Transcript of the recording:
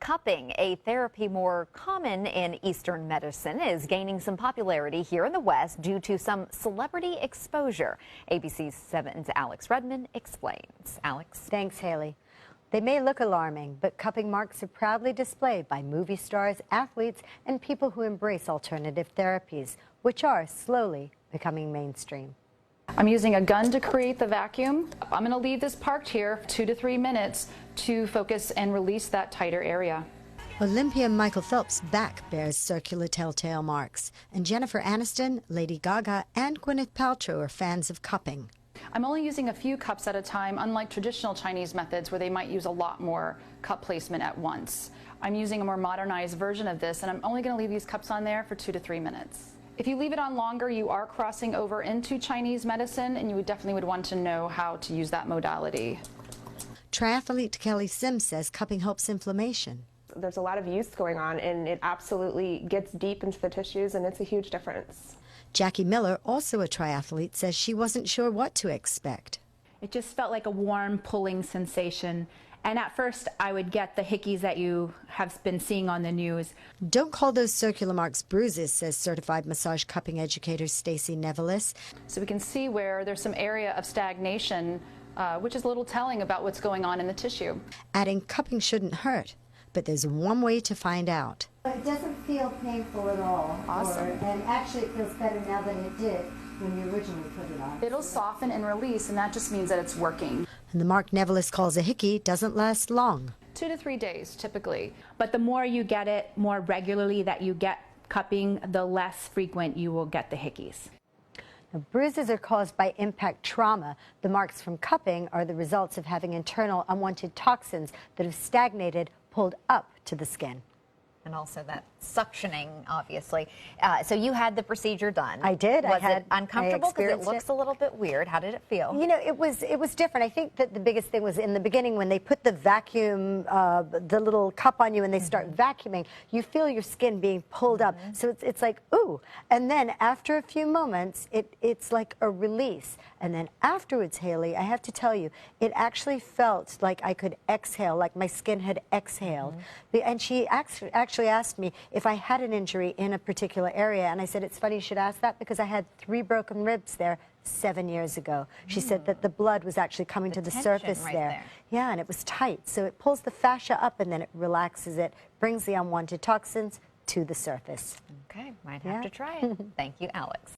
Cupping, a therapy more common in Eastern medicine, is gaining some popularity here in the West due to some celebrity exposure. ABC 7's Alex Redmond explains. Alex. Thanks, Haley. They may look alarming, but cupping marks are proudly displayed by movie stars, athletes, and people who embrace alternative therapies, which are slowly becoming mainstream. I'm using a gun to create the vacuum. I'm going to leave this parked here for 2 to 3 minutes to focus and release that tighter area. Olympian Michael Phelps' back bears circular telltale marks, and Jennifer Aniston, Lady Gaga, and Gwyneth Paltrow are fans of cupping. I'm only using a few cups at a time, unlike traditional Chinese methods where they might use a lot more cup placement at once. I'm using a more modernized version of this, and I'm only going to leave these cups on there for 2 to 3 minutes. If you leave it on longer, you are crossing over into Chinese medicine, and you definitely would want to know how to use that modality. Triathlete Kelly Sims says cupping helps inflammation. There's a lot of use going on, and it absolutely gets deep into the tissues, and it's a huge difference. Jackie Miller, also a triathlete, says she wasn't sure what to expect. It just felt like a warm pulling sensation. And at first, I would get the hickeys that you have been seeing on the news. Don't call those circular marks bruises, says certified massage cupping educator Stacey Nevelis. So we can see where there's some area of stagnation, which is a little telling about what's going on in the tissue. Adding cupping shouldn't hurt, but there's one way to find out. It doesn't feel painful at all. Awesome. And actually it feels better now than it did when you originally put it on. It'll soften and release, and that just means that it's working. And the mark Nevelis calls a hickey doesn't last long. 2 to 3 days, typically. But the more you get it, more regularly that you get cupping, the less frequent you will get the hickeys. Now, bruises are caused by impact trauma. The marks from cupping are the results of having internal unwanted toxins that have stagnated, pulled up to the skin. And also that suctioning, obviously. So you had the procedure done. I did. Was it uncomfortable? Because it looks a little bit weird. How did it feel? You know, it was different. I think that the biggest thing was in the beginning when they put the vacuum, the little cup on you and they start vacuuming, you feel your skin being pulled up. So it's like, ooh. And then after a few moments, it's like a release. And then afterwards, Haley, I have to tell you, it actually felt like I could exhale, like my skin had exhaled. And she actually asked me if I had an injury in a particular area, and I said, it's funny you should ask that because I had 3 broken ribs there 7 years ago. She said that the blood was actually coming to the surface right there. Yeah, and it was tight. So it pulls the fascia up and then it relaxes it, brings the unwanted toxins to the surface. Okay, might have to try it. Thank you, Alex.